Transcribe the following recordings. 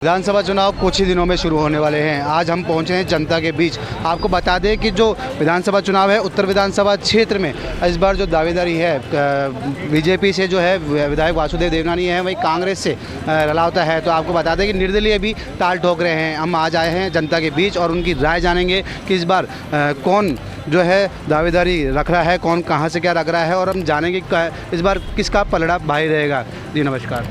विधानसभा चुनाव कुछ ही दिनों में शुरू होने वाले हैं। आज हम पहुंचे हैं जनता के बीच। आपको बता दें कि जो विधानसभा चुनाव है उत्तर विधानसभा क्षेत्र में इस बार जो दावेदारी है बीजेपी से जो है विधायक वासुदेव देवनानी है, वही कांग्रेस से रलावता है। तो आपको बता दें कि निर्दलीय भी ताल ठोक रहे हैं। हम आज आए हैं जनता के बीच और उनकी राय जानेंगे कि इस बार कौन जो है दावेदारी रख रहा है, कौन कहाँ से क्या रख रहा है, और हम जानेंगे इस बार किसका पलड़ा भारी रहेगा। जी नमस्कार।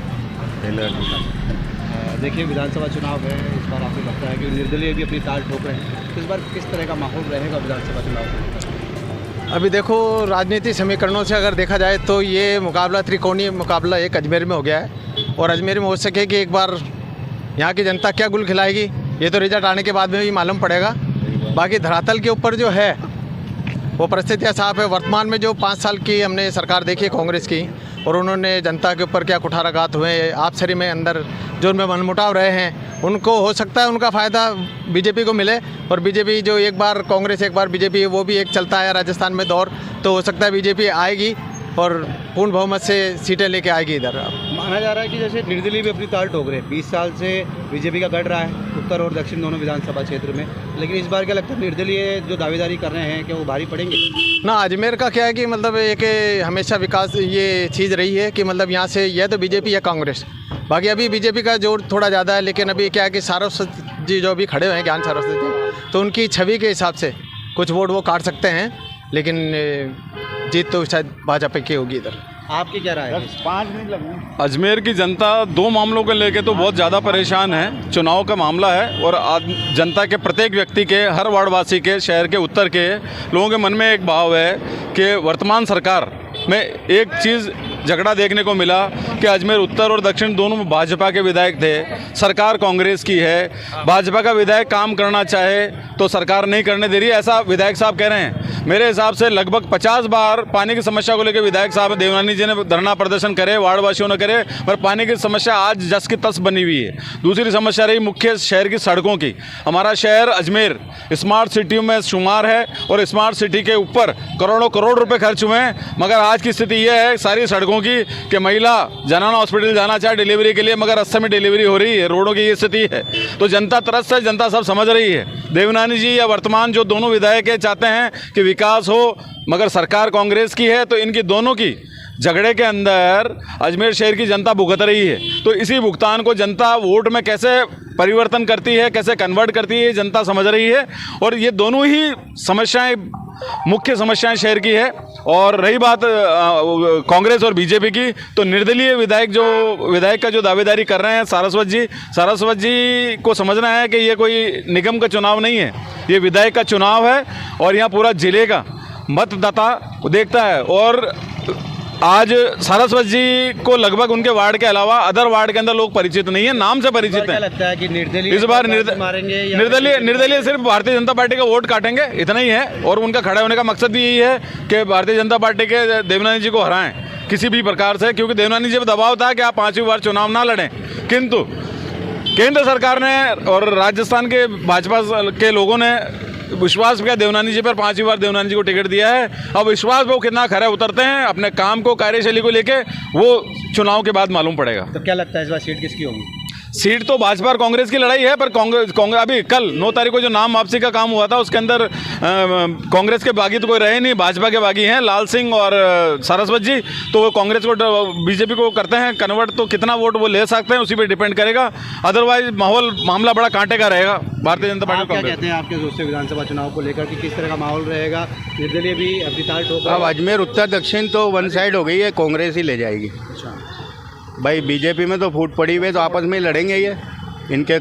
देखिए विधानसभा चुनाव है, इस बार आपको लगता है कि निर्दलीय भी अपनी ताल ठोक रहे हैं, तो इस बार किस तरह का माहौल रहेगा विधानसभा चुनाव में? अभी देखो, राजनीतिक समीकरणों से अगर देखा जाए तो ये मुकाबला त्रिकोणीय मुकाबला एक अजमेर में हो गया है और अजमेर में हो सके कि एक बार यहाँ की जनता क्या गुल खिलाएगी ये तो रिजल्ट आने के बाद में भी मालूम पड़ेगा। बाकी धरातल के ऊपर जो है वो परिस्थितियाँ साफ है। वर्तमान में जो 5 साल की हमने सरकार देखी है कांग्रेस की, और उन्होंने जनता के ऊपर क्या कुठाराघात हुए, आपसरी में अंदर जो उनमें मनमुटाव रहे हैं, उनको हो सकता है उनका फ़ायदा बीजेपी को मिले। और बीजेपी जो एक बार कांग्रेस एक बार बीजेपी, वो भी एक चलता है राजस्थान में दौर, तो हो सकता है बीजेपी आएगी और पूर्ण बहुमत से सीटें लेके आएगी इधर। माना जा रहा है कि जैसे निर्दलीय भी अपनी ताल ठोक रहे हैं। 20 साल से बीजेपी का गढ़ रहा है उत्तर और दक्षिण दोनों विधानसभा क्षेत्र में, लेकिन इस बार क्या लगता है निर्दलीय जो दावेदारी कर रहे हैं क्या वो भारी पड़ेंगे? ना, अजमेर का क्या है कि मतलब एक हमेशा विकास ये चीज़ रही है कि मतलब यहाँ से या तो बीजेपी या कांग्रेस, बाकी अभी बीजेपी का जोर थोड़ा ज़्यादा है। लेकिन अभी क्या है कि सारस्वत जी जो अभी खड़े हुए हैं, ज्ञान सारस्वत जी, तो उनकी छवि के हिसाब से कुछ वोट वो काट सकते हैं, लेकिन जीत तो शायद भाजपा की होगी इधर। आपकी क्या राय है? 5 मिनट लगेंगे। अजमेर की जनता 2 मामलों को लेकर तो बहुत ज़्यादा परेशान है। चुनाव का मामला है और जनता के प्रत्येक व्यक्ति के, हर वार्डवासी के, शहर के उत्तर के लोगों के मन में एक भाव है कि वर्तमान सरकार में एक चीज़ झगड़ा देखने को मिला कि अजमेर उत्तर और दक्षिण दोनों में भाजपा के विधायक थे, सरकार कांग्रेस की है। भाजपा का विधायक काम करना चाहे तो सरकार नहीं करने दे रही है, ऐसा विधायक साहब कह रहे हैं। मेरे हिसाब से लगभग 50 बार पानी की समस्या को लेकर विधायक साहब देवनानी जी ने धरना प्रदर्शन करे, वार्डवासियों ने करे, पर पानी की समस्या आज जस की तस बनी हुई है। दूसरी समस्या रही मुख्य शहर की सड़कों की। हमारा शहर अजमेर स्मार्ट सिटी में शुमार है और स्मार्ट सिटी के ऊपर करोड़ों करोड़ रुपए खर्च हुए हैं, मगर आज की स्थिति यह है सारी सड़कों की कि महिला जनाना हॉस्पिटल जाना चाहे डिलीवरी के लिए, मगर रास्ते में डिलीवरी हो रही है। रोडों की ये स्थिति है, तो जनता तरस है, जनता सब समझ रही है। देवनानी जी या वर्तमान जो दोनों विधायक है चाहते हैं कि विकास हो, मगर सरकार कांग्रेस की है, तो इनकी दोनों की झगड़े के अंदर अजमेर शहर की जनता भुगत रही है। तो इसी भुगतान को जनता वोट में कैसे परिवर्तन करती है, कैसे कन्वर्ट करती है, जनता समझ रही है। और ये दोनों ही समस्याएं मुख्य समस्याएं शहर की है। और रही बात कांग्रेस और बीजेपी की, तो निर्दलीय विधायक का जो दावेदारी कर रहे हैं सारस्वत जी को समझना है कि ये कोई निगम का चुनाव नहीं है, ये विधायक का चुनाव है और यहाँ पूरा जिले का मतदाता देखता है। और आज सारस्वत जी को लगभग उनके वार्ड के अलावा अदर वार्ड के अंदर लोग परिचित नहीं है, नाम से परिचित हैं। लगता है कि निर्दलीय इस बार निर्दलीय सिर्फ भारतीय जनता पार्टी का वोट काटेंगे, इतना ही है। और उनका खड़ा होने का मकसद भी यही है कि भारतीय जनता पार्टी के देवनानी जी को हराएं किसी भी प्रकार से, क्योंकि देवनानी जी पर दबाव था कि आप 5वीं बार चुनाव ना लड़ें। किंतु केंद्र सरकार ने और राजस्थान के भाजपा के लोगों ने विश्वास किया देवनानी जी पर, 5वीं बार देवनानी जी को टिकट दिया है। अब विश्वास वो कितना खरा उतरते हैं अपने काम को, कार्यशैली को लेके, वो चुनाव के बाद मालूम पड़ेगा। तो क्या लगता है इस बार सीट किसकी होगी? सीट तो भाजपा और कांग्रेस की लड़ाई है, पर कांग्रेस अभी कल 9 तारीख को जो नाम वापसी का काम हुआ था उसके अंदर कांग्रेस के बागी तो कोई रहे नहीं, भाजपा के बागी हैं लाल सिंह और सारस्वत जी। तो वो कांग्रेस को बीजेपी को करते हैं कन्वर्ट, तो कितना वोट वो ले सकते हैं उसी पे डिपेंड करेगा। अदरवाइज मामला बड़ा कांटे का रहेगा भारतीय जनता पार्टी। क्या कहते हैं आपके दोस्त विधानसभा चुनाव को लेकर कि किस तरह का माहौल रहेगा? निर्दलीय भी अपनी ताल ठोक रहा है। अब अजमेर उत्तर दक्षिण तो वन साइड हो गई है, कांग्रेस ही ले जाएगी। अच्छा भाई बीजेपी में तो फूट पड़ी हुई है, तो आपस में लड़ेंगे, ये इनके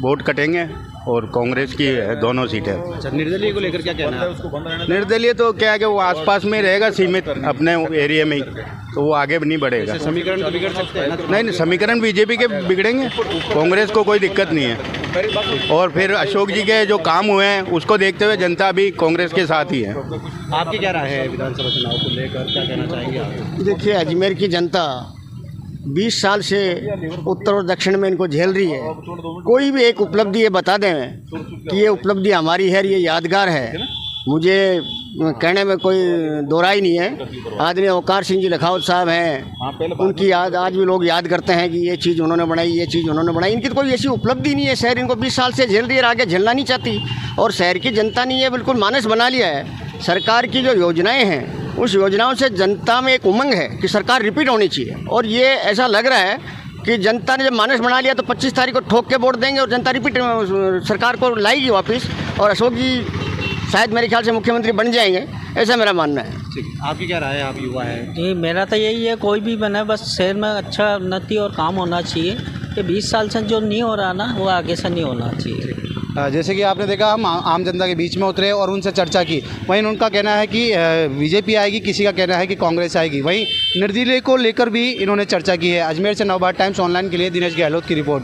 वोट कटेंगे और कांग्रेस की है दोनों सीटें। अच्छा, निर्दलीय को लेकर क्या कहना है? निर्दलीय तो क्या है कि वो आसपास में रहेगा, सीमित अपने एरिया में ही, तो वो आगे भी नहीं बढ़ेगा। समीकरण तो बिगड़ सकते हैं ना? नहीं, समीकरण बीजेपी के बिगड़ेंगे, कांग्रेस को कोई दिक्कत नहीं है। और फिर अशोक जी के जो काम हुए हैं उसको देखते हुए जनता भी कांग्रेस के साथ ही है। आपकी क्या राय है विधानसभा चुनाव को लेकर, क्या कहना चाहेंगे आप? देखिए, अजमेर की जनता 20 साल से उत्तर और दक्षिण में इनको झेल रही है। कोई भी एक उपलब्धि ये बता दें कि ये उपलब्धि हमारी है, ये यादगार है, मुझे कहने में कोई दो राय नहीं है। आदरणीय अवकार सिंह जी लखावत साहब हैं, उनकी याद आज भी लोग याद करते हैं कि ये चीज़ उन्होंने बनाई, ये चीज़ उन्होंने बनाई। इनकी तो कोई ऐसी उपलब्धि नहीं है, शहर इनको 20 साल से झेल रही है, आगे झेलना नहीं चाहती। और शहर की जनता ने ये बिल्कुल मानस बना लिया है। सरकार की जो योजनाएँ हैं उस योजनाओं से जनता में एक उमंग है कि सरकार रिपीट होनी चाहिए। और ये ऐसा लग रहा है कि जनता ने जब मानस बना लिया तो 25 तारीख को ठोक के वोट देंगे और जनता रिपीट सरकार को लाएगी वापस, और अशोक जी शायद मेरे ख्याल से मुख्यमंत्री बन जाएंगे, ऐसा मेरा मानना है। आपकी क्या राय है, आप युवा हैं? जी मेरा तो यही है, कोई भी बने बस शहर में अच्छा उन्नति और काम होना चाहिए। ये 20 साल से जो नहीं हो रहा ना वो आगे से नहीं होना चाहिए। जैसे कि आपने देखा, हम आम जनता के बीच में उतरे और उनसे चर्चा की। वहीं उनका कहना है कि बीजेपी आएगी, किसी का कहना है कि कांग्रेस आएगी। वहीं निर्दलीय को लेकर भी इन्होंने चर्चा की है। अजमेर से नवभारत टाइम्स ऑनलाइन के लिए दिनेश गहलोत की रिपोर्ट।